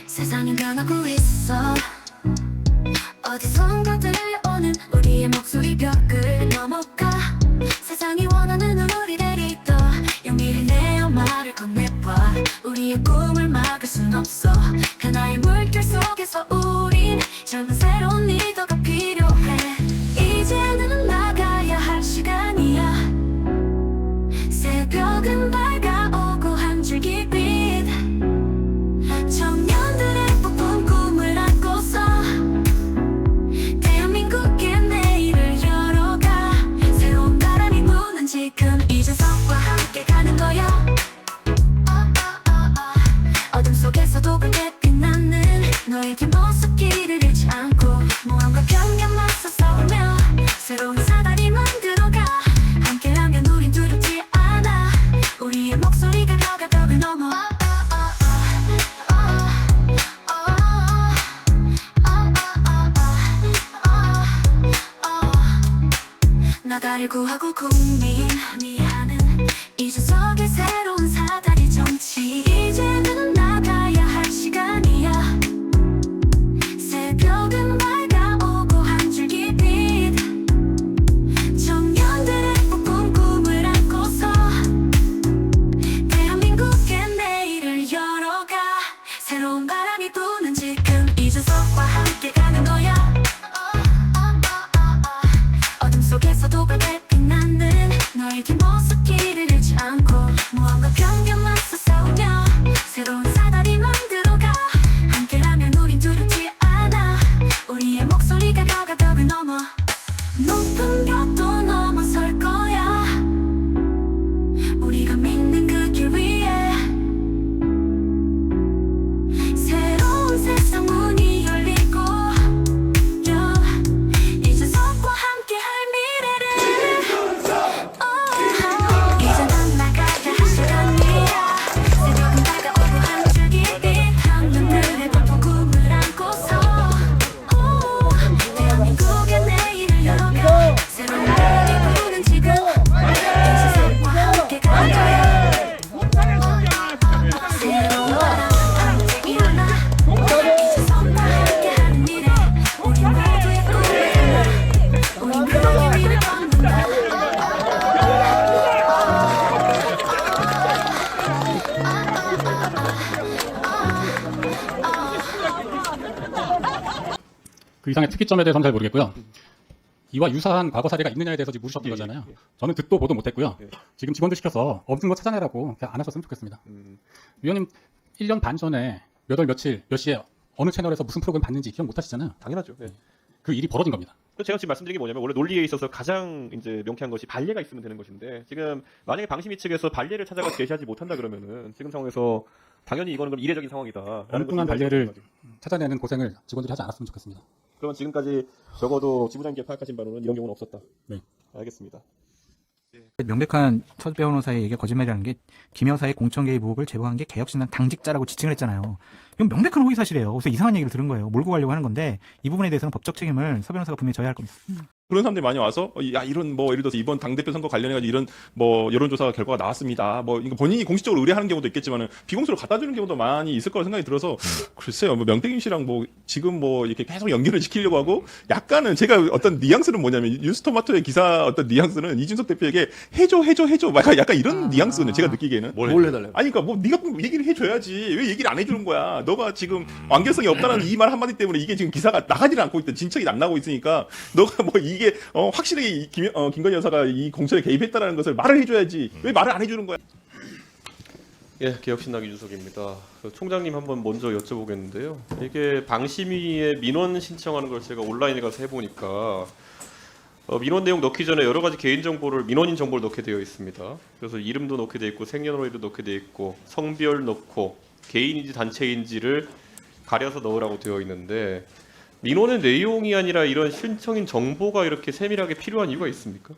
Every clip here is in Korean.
세상은 변하고 있어. 어디선가 들려오는 우리의 목소리 벽을 넘어가 세상이 원하는 우리를 리더 용기를 내어 말을 건네봐. 우리의 꿈을 막을 순 없어. 하나의 물결 속에서 우린 젊은 새로운 리더가 필요해. 이제는 나가야 할 시간이야. 새벽은 밝아오고 한 줄기 빛 청년들의 뿜뿜 꿈을 안고서 대한민국의 내일을 열어가. 새로운 바람이 부는 지금 이준석과 함께 가는 거야. 어둠 속에서도 붉게 빛나는 너의 뒷모습 길을 잃지 않고 모험과 변경 맞서 싸우며 새로운 사다리 만들어가. 함께하면 우린 두렵지 않아. 우리의 목소리가 벽을 넘어. 나라를 구하고 국민이 하는 이준석의 새로운 사다리 정치. 이제는 나가야 할 시간이야. 새벽은 밝아오고 한 줄기 빛 청년들의 뿜뿜 꿈을 안고서 대한민국의 내일을 열어가. 새로운 바람이 부는 지금 이준석과 함께 가는 거야. 어둠 속에서도 붉게 빛나는 너의 뒷모습 길을 잃지 않고 모험과 변경 맞서 싸우며 새로운 사다리 만들어가. 함께라면 우린 두렵지 않아. 우리의 목소리가 벽을 넘어. 높은 벽도 넘어설 거야. 우리가 믿는 그 길 위에 새로운 세상 문이 열리고 이준석과 함께 할 미래를 이제는 나가야 할 시간이야. 새벽은 밝아오고 한 줄기 빛 청년들의 뿜뿜 꿈을 안고서 대한민국의 내일을 열어가. 새로운 바람이 부는 지금 이준석과 함께 가는 거야. 새로운 바람 함께 일어나. 이준석과 함께 하는 미래 우리 모두의 꿈을 하나. 우린 그런 의미를 얻는다. 그 이상의 특이점에 대해서는 잘 모르겠고요. 이와 유사한 과거 사례가 있느냐에 대해서 지금 물으셨던 거잖아요. 저는 듣도 보도 못했고요. 지금 직원들 시켜서 없는 거 찾아내라고 그냥 안 하셨으면 좋겠습니다. 위원님 1년 반 전에 몇 월 며칠 몇 시에 어느 채널에서 무슨 프로그램 봤는지 기억 못 하시잖아요. 당연하죠. 네. 그 일이 벌어진 겁니다. 제가 지금 말씀드린 게 뭐냐면 원래 논리에 있어서 가장 이제 명쾌한 것이 반례가 있으면 되는 것인데 지금 만약에 방심위 측에서 반례를 찾아가 제시하지 못한다 그러면은 지금 상황에서 당연히 이거는 그럼 이례적인 상황이다. 엉뚱한 반례를 찾아내는 고생을 직원들이 하지 않았으면 좋겠습니다. 그러면 지금까지 적어도 지부장님께 파악하신 바로는 이런 경우는 없었다. 네. 알겠습니다. 명백한 첫 변호사의 얘기가 거짓말이라는 게 김 여사의 공천 개입 의혹을 제보한 게 개혁신당 당직자라고 지칭을 했잖아요. 이건 명백한 허위 사실이에요. 그래서 이상한 얘기를 들은 거예요. 몰고 가려고 하는 건데 이 부분에 대해서는 법적 책임을 서 변호사가 분명히 져야 할 겁니다. 그런 사람들이 많이 와서 야 이런 뭐 예를 들어서 이번 당대표 선거 관련해가지고 이런 뭐 여론조사 결과가 나왔습니다. 뭐 이거 본인이 공식적으로 의뢰하는 경우도 있겠지만은 비공식으로 갖다 주는 경우도 많이 있을 거라 생각이 들어서 글쎄요. 뭐 명태균 씨랑 뭐 지금 뭐 이렇게 계속 연결을 시키려고 하고 약간은 제가 어떤 뉘앙스는 뭐냐면 뉴스토마토의 기사 어떤 뉘앙스는 이준석 대표에게 해줘 막 약간 이런 뉘앙스는 제가 느끼기에는 뭘 해달래요? 아니 그러니까 뭐 네가 꼭 얘기를 해줘야지 왜 얘기를 안 해주는 거야? 너가 지금 완결성이 없다는 이 말 한마디 때문에 이게 지금 기사가 나가지를 않고 있다. 진척이 안 나고 있으니까 너가 뭐 이게 확실히 김건희 여사가 이 공천에 개입했다라는 것을 말을 해줘야지 왜 말을 안 해주는 거야? 예, 개혁신당 이준석입니다. 총장님 한번 먼저 여쭤보겠는데요. 이게 방심위에 민원 신청하는 걸 제가 온라인에 가서 해보니까 민원 내용 넣기 전에 여러 가지 개인 정보를 민원인 정보를 넣게 되어 있습니다. 그래서 이름도 넣게 되어 있고 생년월일도 넣게 되어 있고 성별 넣고 개인인지 단체인지를 가려서 넣으라고 되어 있는데 민원의 내용이 아니라 이런 신청인 정보가 이렇게 세밀하게 필요한 이유가 있습니까?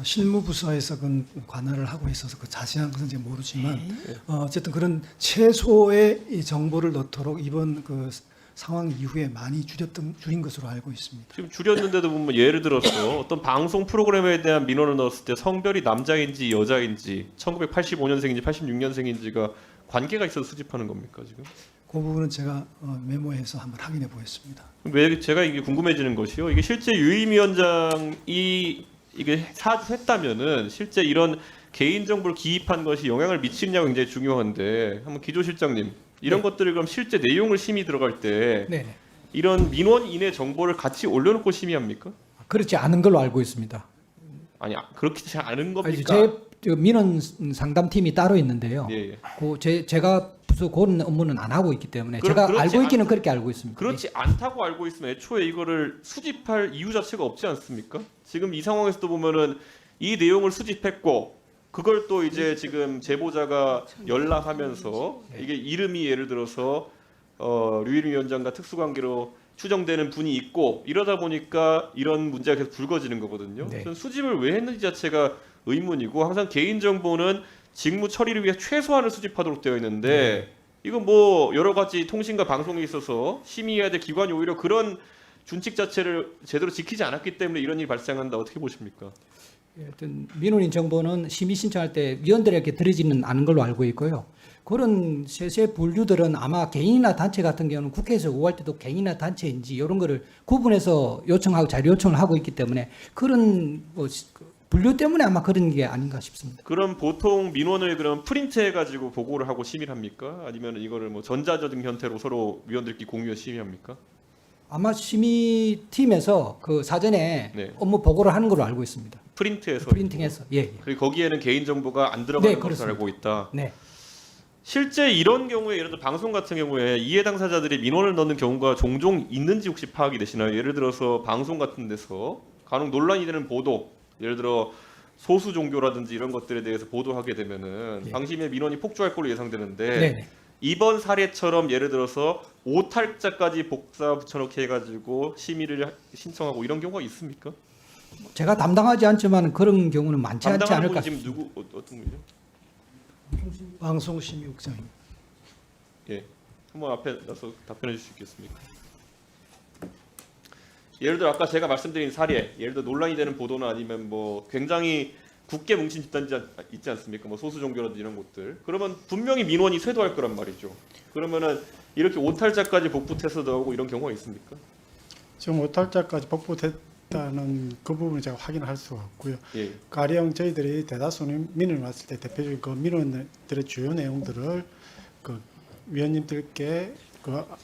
실무부서에서 그 관할을 하고 있어서 그 자세한 것은 제가 모르지만 어쨌든 그런 최소의 이 정보를 넣도록 이번 그 상황 이후에 많이 줄인 것으로 알고 있습니다. 지금 줄였는데도 보면 예를 들어서 어떤 방송 프로그램에 대한 민원을 넣었을 때 성별이 남자인지 여자인지 1985년생인지 86년생인지가 관계가 있어서 수집하는 겁니까 지금? 그 부분은 제가 메모해서 한번 확인해 보겠습니다. 왜 제가 이게 궁금해지는 것이요. 이게 실제 유임위원장이 이게 사주했다면은 실제 이런 개인 정보를 기입한 것이 영향을 미치느냐가 굉장히 중요한데 한번 기조실장님 이런 네. 것들을 그럼 실제 내용을 심의 들어갈 때 네, 이런 민원인의 정보를 같이 올려놓고 심의합니까? 그렇지 않은 걸로 알고 있습니다. 아니 그렇지 않은 아니, 겁니까? 제 민원 상담팀이 따로 있는데요. 예, 예. 제가 부서 그런 업무는 안 하고 있기 때문에 제가 그렇지 알고 있기는 않- 그렇게 알고 있습니다. 그렇지 않다고 알고 있으면 애초에 이거를 수집할 이유 자체가 없지 않습니까? 지금 이 상황에서도 보면은 이 내용을 수집했고 그걸 또 이제 지금 제보자가 연락하면서 이게 이름이 예를 들어서 류일임 위원장과 특수관계로 추정되는 분이 있고 이러다 보니까 이런 문제가 계속 불거지는 거거든요. 네. 저는 수집을 왜 했는지 자체가 의문이고 항상 개인 정보는 직무 처리를 위해 최소한을 수집하도록 되어 있는데 이건 뭐 여러 가지 통신과 방송에 있어서 심의해야 될 기관이 오히려 그런 준칙 자체를 제대로 지키지 않았기 때문에 이런 일이 발생한다. 어떻게 보십니까? 하여튼 민원인 정보는 심의 신청할 때 위원들에게 드리지는 않은 걸로 알고 있고요. 그런 세세 분류들은 아마 개인이나 단체 같은 경우는 국회에서 요구할 때도 개인이나 단체인지 이런 거를 구분해서 요청하고 자료 요청을 하고 있기 때문에 그런 뭐 분류 때문에 아마 그런 게 아닌가 싶습니다. 그럼 보통 민원을 그럼 프린트해 가지고 보고를 하고 심의를 합니까? 아니면 이거를 뭐 전자적인 형태로 서로 위원들끼리 공유해 심의합니까? 아마 심의팀에서 그 사전에 네. 업무 보고를 하는 걸로 알고 있습니다. 프린트해서 프린팅해서 예. 그리고 거기에는 개인 정보가 안 들어가는 네, 것으로 그렇습니다. 알고 있다. 네. 실제 이런 경우에 예를 들어 방송 같은 경우에 이해 당사자들이 민원을 넣는 경우가 종종 있는지 혹시 파악이 되시나요? 예를 들어서 방송 같은 데서 간혹 논란이 되는 보도, 예를 들어 소수 종교라든지 이런 것들에 대해서 보도하게 되면은 예. 방심의 민원이 폭주할 걸로 예상되는데 네. 이번 사례처럼 예를 들어서 오탈자까지 복사 붙여넣기 해가지고 심의를 신청하고 이런 경우가 있습니까? 제가 담당하지 않지만 그런 경우는 많지 않지 담당하는 않을까 분 지금 싶습니다. 누구 어떤 분이죠? 방송심의국장입니다. 예, 한번 앞에 나서 답변해 주실 수 있겠습니까? 예를 들어 아까 제가 말씀드린 사례, 예를 들어 논란이 되는 보도나 아니면 뭐 굉장히 굳게 뭉친 집단지 있지 않습니까? 뭐 소수 종교라든지 이런 것들. 그러면 분명히 민원이 쇄도할 거란 말이죠. 그러면은 이렇게 오탈자까지 복붙해서 나오고 이런 경우가 있습니까? 지금 오탈자까지 복붙했다는 그 부분을 제가 확인할 수가 없고요. 예. 가령 저희들이 대다수 민원이 왔을 때 대표적인 그 민원들의 주요 내용들을 그 위원님들께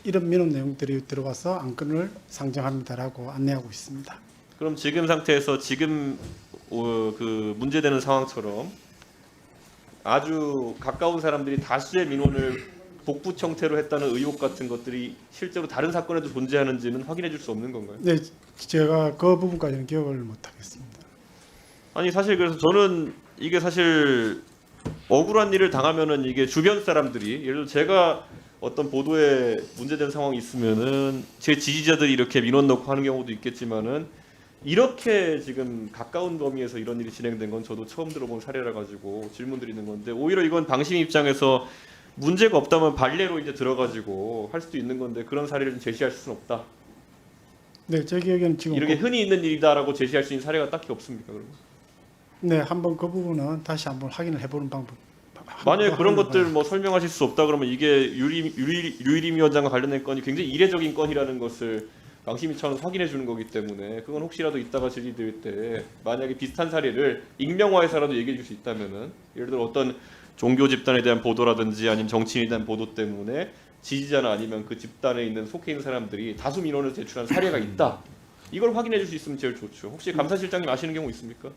이런 민원 내용들이 들어와서 안건을 상정합니다라고 안내하고 있습니다. 그럼 지금 상태에서 지금 그 문제되는 상황처럼 아주 가까운 사람들이 다수의 민원을 복붙 형태로 했다는 의혹 같은 것들이 실제로 다른 사건에도 존재하는지는 확인해 줄 수 없는 건가요? 네, 제가 그 부분까지는 기억을 못하겠습니다. 아니 사실 그래서 저는 이게 사실 억울한 일을 당하면은 이게 주변 사람들이 예를 들어 제가 어떤 보도에 문제된 상황이 있으면은 제 지지자들이 이렇게 민원 넣고 하는 경우도 있겠지만은 이렇게 지금 가까운 범위에서 이런 일이 진행된 건 저도 처음 들어본 사례라 가지고 질문 드리는 건데 오히려 이건 방심 입장에서 문제가 없다면 발례로 이제 들어가지고 할 수도 있는 건데 그런 사례를 좀 제시할 수는 없다. 네, 제 기억에는 지금 이렇게 흔히 있는 일이다라고 제시할 수 있는 사례가 딱히 없습니까? 그러면? 네, 한번 그 부분은 다시 한번 확인을 해보는 방법. 만약에 그런 한번 것들 뭐 설명하실 수 없다 그러면 이게 류일임 위원장과 관련된 건이 굉장히 이례적인 건이라는 것을 방심위 차원에서 확인해 주는 거기 때문에 그건 혹시라도 이따가 질의드릴 때 만약에 비슷한 사례를 익명화해서라도 얘기해 줄 수 있다면은 예를 들어 어떤 종교 집단에 대한 보도라든지 아니면 정치인에 대한 보도 때문에 지지자나 아니면 그 집단에 있는 속해 있는 사람들이 다수 민원을 제출한 사례가 있다. 이걸 확인해 줄 수 있으면 제일 좋죠. 혹시 감사실장님 아시는 경우 있습니까?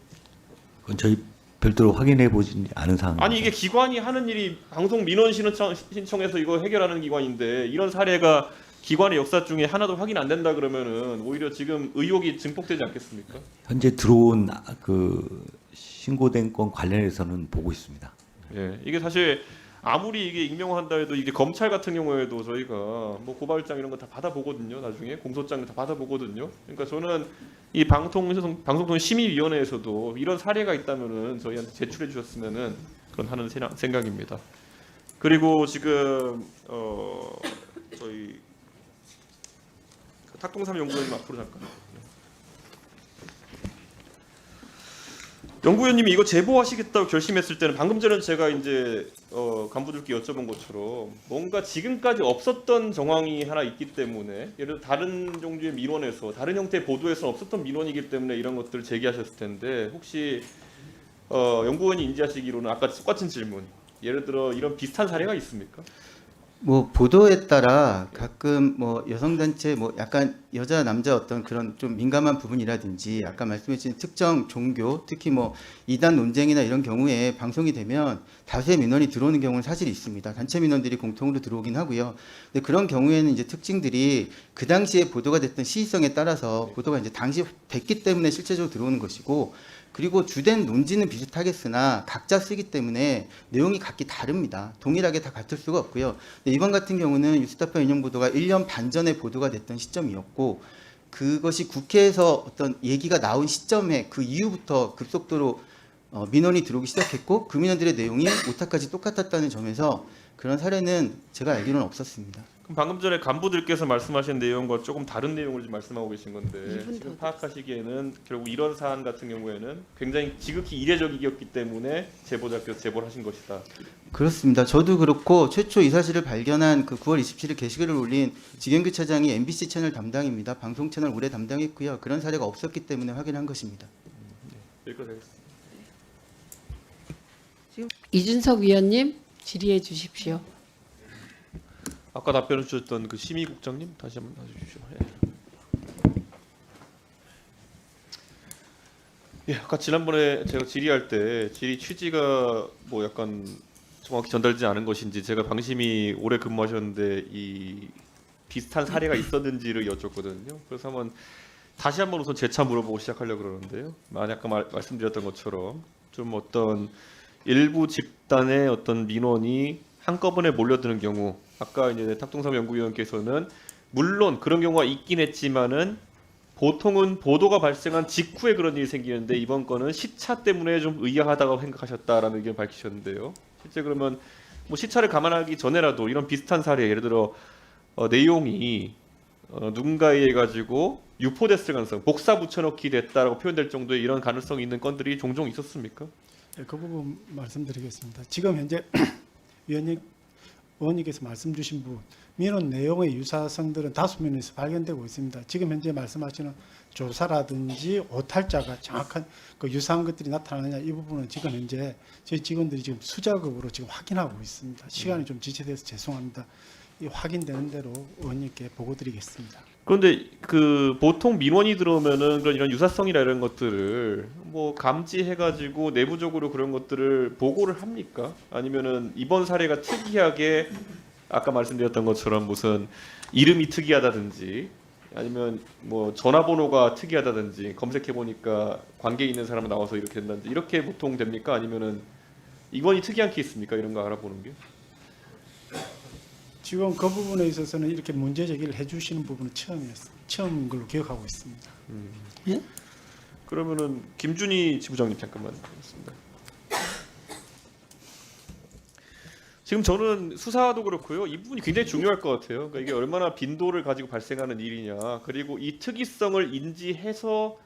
그건 저희 별도로 확인해 보지 않은 사항. 아니 이게 기관이 하는 일이 방송 민원 신청해서 이거 해결하는 기관인데 이런 사례가 기관의 역사 중에 하나도 확인 안 된다 그러면은 오히려 지금 의혹이 증폭되지 않겠습니까? 현재 들어온 그 신고된 건 관련해서는 보고 있습니다. 예, 이게 사실 아무리 이게 익명화한다 해도 이게 검찰 같은 경우에도 저희가 뭐 고발장 이런 거 다 받아보거든요. 나중에 공소장 다 받아보거든요. 그러니까 저는 이 방송통신 심의위원회에서도 이런 사례가 있다면은 저희한테 제출해 주셨으면은 그런 하는 생각입니다. 그리고 지금 저희 탁동삼 연구위원님 앞으로 잠깐. 연구위원님이 이거 제보하시겠다고 결심했을 때는 방금 전에 제가 이제 간부들께 여쭤본 것처럼 뭔가 지금까지 없었던 정황이 하나 있기 때문에 예를 들어 다른 종류의 민원에서 다른 형태의 보도에서 없었던 민원이기 때문에 이런 것들을 제기하셨을 텐데 혹시 연구원이 인지하시기로는 아까 똑같은 질문 예를 들어 이런 비슷한 사례가 있습니까? 뭐 보도에 따라 가끔 뭐 여성 단체 뭐 약간 여자 남자 어떤 그런 좀 민감한 부분이라든지 아까 말씀해 주신 특정 종교 특히 뭐 이단 논쟁이나 이런 경우에 방송이 되면 다수의 민원이 들어오는 경우는 사실 있습니다. 단체 민원들이 공통으로 들어오긴 하고요. 근데 그런 경우에는 이제 특징들이 그 당시에 보도가 됐던 시의성에 따라서 보도가 이제 당시 됐기 때문에 실제적으로 들어오는 것이고 그리고 주된 논지는 비슷하겠으나 각자 쓰기 때문에 내용이 각기 다릅니다. 동일하게 다 같을 수가 없고요. 근데 이번 같은 경우는 뉴스타파 인용 보도가 1년 반 전에 보도가 됐던 시점이었고 그것이 국회에서 어떤 얘기가 나온 시점에 그 이후부터 급속도로 민원이 들어오기 시작했고 그 민원들의 내용이 오타까지 똑같았다는 점에서 그런 사례는 제가 알기로는 없었습니다. 그럼 방금 전에 간부들께서 말씀하신 내용과 조금 다른 내용을 지금 말씀하고 계신 건데 지금 파악하시기에는 결국 이런 사안 같은 경우에는 굉장히 지극히 이례적이었기 때문에 제보자께서 제보를 하신 것이다. 그렇습니다. 저도 그렇고 최초 이 사실을 발견한 그 9월 27일 게시글을 올린 지경규 차장이 MBC 채널 담당입니다. 방송 채널 오래 담당했고요. 그런 사례가 없었기 때문에 확인한 것입니다. 여기까지 하겠습니다. 이준석 위원님 질의해 주십시오. 아까 답변을 주셨던 그 심의국장님 다시 한번 해주십시오. 예, 아까 지난번에 제가 질의할 때 질의 취지가 뭐 약간 정확히 전달되지 않은 것인지 제가 방심이 오래 근무하셨는데 이 비슷한 사례가 있었는지를 여쭙거든요. 그래서 한번 다시 한번 우선 재차 물어보고 시작하려고 그러는데요. 만약 아까 말씀드렸던 것처럼 좀 어떤 일부 집단의 어떤 민원이 한꺼번에 몰려드는 경우 아까 이제 탁동삼 연구위원께서는 물론 그런 경우가 있긴 했지만은 보통은 보도가 발생한 직후에 그런 일이 생기는데 이번 건은 시차 때문에 좀 의아하다고 생각하셨다라는 의견을 밝히셨는데요. 실제 그러면 뭐 시차를 감안하기 전에라도 이런 비슷한 사례 예를 들어 내용이 누군가에 의해 가지고 유포됐을 가능성, 복사 붙여넣기 됐다라고 표현될 정도의 이런 가능성이 있는 건들이 종종 있었습니까? 네, 그 부분 말씀드리겠습니다. 지금 현재 의원님께서 말씀 주신 부분 민원 내용의 유사성들은 다수 면에서 발견되고 있습니다. 지금 현재 말씀하시는 조사라든지 오탈자가 정확한 그 유사한 것들이 나타나느냐 이 부분은 지금 현재 저희 직원들이 지금 수작업으로 지금 확인하고 있습니다. 시간이 좀 지체돼서 죄송합니다. 이 확인되는 대로 의원님께 보고드리겠습니다. 그런데 그 보통 민원이 들어오면은 그런 이런 유사성이나 이런 것들을 뭐 감지해가지고 내부적으로 그런 것들을 보고를 합니까? 아니면은 이번 사례가 특이하게 아까 말씀드렸던 것처럼 무슨 이름이 특이하다든지 아니면 뭐 전화번호가 특이하다든지 검색해 보니까 관계 있는 사람 나와서 이렇게 된다든지 이렇게 보통 됩니까? 아니면은 이번이 특이한 케이스입니까? 이런 거 알아보는 게? 지금 그 부분에 있어서는 이렇게 문제 제기를 해주시는 부분은 처음인 걸로 기억하고 있습니다. 예? 그러면은 김준희 지부장님 잠깐만 하겠습니다. 지금 저는 수사도 그렇고요. 이 부분이 굉장히 중요할 것 같아요. 그러니까 이게 얼마나 빈도를 가지고 발생하는 일이냐. 그리고 이 특이성을 인지해서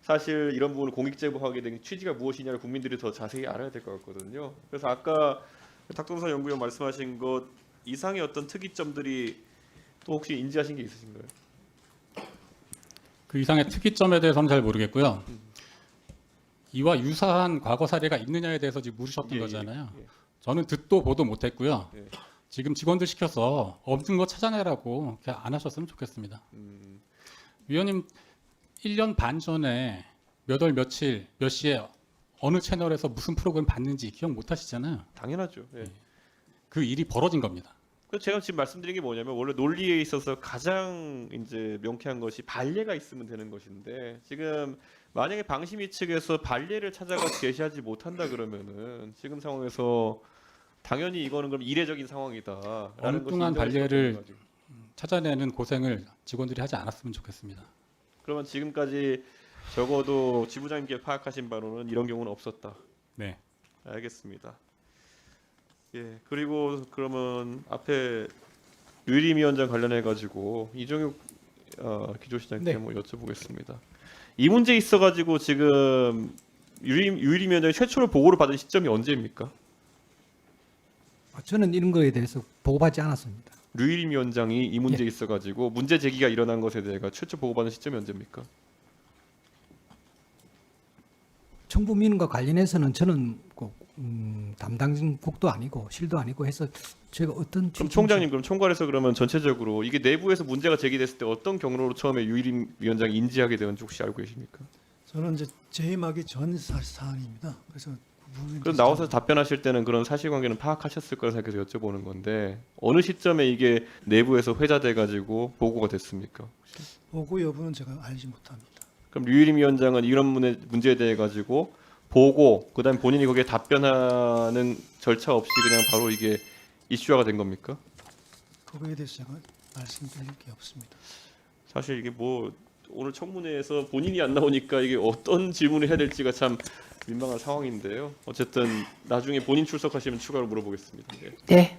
사실 이런 부분을 공익 제보하게 된 취지가 무엇이냐를 국민들이 더 자세히 알아야 될 것 같거든요. 그래서 아까 탁동선 연구위원 말씀하신 것 이상의 어떤 특이점들이 또 혹시 인지하신 게 있으신가요? 그 이상의 특이점에 대해서는 잘 모르겠고요. 이와 유사한 과거 사례가 있느냐에 대해서 지금 물으셨던 거잖아요. 저는 듣도 보도 못했고요. 지금 직원들 시켜서 없는 거 찾아내라고 이렇게 안 하셨으면 좋겠습니다. 위원님 1년 반 전에 몇 월 며칠 몇 시에 어느 채널에서 무슨 프로그램 봤는지 기억 못 하시잖아요. 당연하죠. 예. 그 일이 벌어진 겁니다. 그래서 제가 지금 말씀드린 게 뭐냐면 원래 논리에 있어서 가장 이제 명쾌한 것이 반례가 있으면 되는 것인데 지금 만약에 방심위 측에서 반례를 찾아가 제시하지 못한다 그러면은 지금 상황에서 당연히 이거는 그럼 이례적인 상황이다라는 엉뚱한 반례를 찾아내는 고생을 직원들이 하지 않았으면 좋겠습니다. 그러면 지금까지 적어도 지부장님께 파악하신 바로는 이런 경우는 없었다. 네. 알겠습니다. 예, 그리고 그러면 앞에 류일임 위원장 관련해 가지고 이종욱 기조시장님께 네. 한번 여쭤보겠습니다. 이 문제에 있어가지고 지금 유일임 위원장이 최초로 보고를 받은 시점이 언제입니까? 저는 이런 거에 대해서 보고받지 않았습니다. 류일임 위원장이 이 문제에 예. 있어가지고 문제 제기가 일어난 것에 대해 최초 보고받은 시점이 언제입니까? 청부 민원과 관련해서는 저는 담당국도 아니고 실도 아니고 해서 제가 어떤 그럼 총장님 그럼 총괄해서 그러면 전체적으로 이게 내부에서 문제가 제기됐을 때 어떤 경로로 처음에 유일임 위원장이 인지하게 되는지 혹시 알고 계십니까? 저는 이제 재임하기 전 사안입니다. 그래서 그 부분은 그럼 이제 나와서 답변하실 때는 그런 사실관계는 파악하셨을 거라 생각해서 여쭤보는 건데 어느 시점에 이게 내부에서 회자돼 가지고 보고가 됐습니까? 보고 여부는 제가 알지 못합니다. 그럼 류일임 위원장은 이런 문제에 대해 가지고 보고 그다음 에 본인이 거기에 답변하는 절차 없이 그냥 바로 이게 이슈화가 된 겁니까? 그거에 대해서 제가 말씀드릴 게 없습니다. 사실 이게 뭐 오늘 청문회에서 본인이 안 나오니까 이게 어떤 질문을 해야 될지가 참 민망한 상황인데요. 어쨌든 나중에 본인 출석하시면 추가로 물어보겠습니다. 네. 네.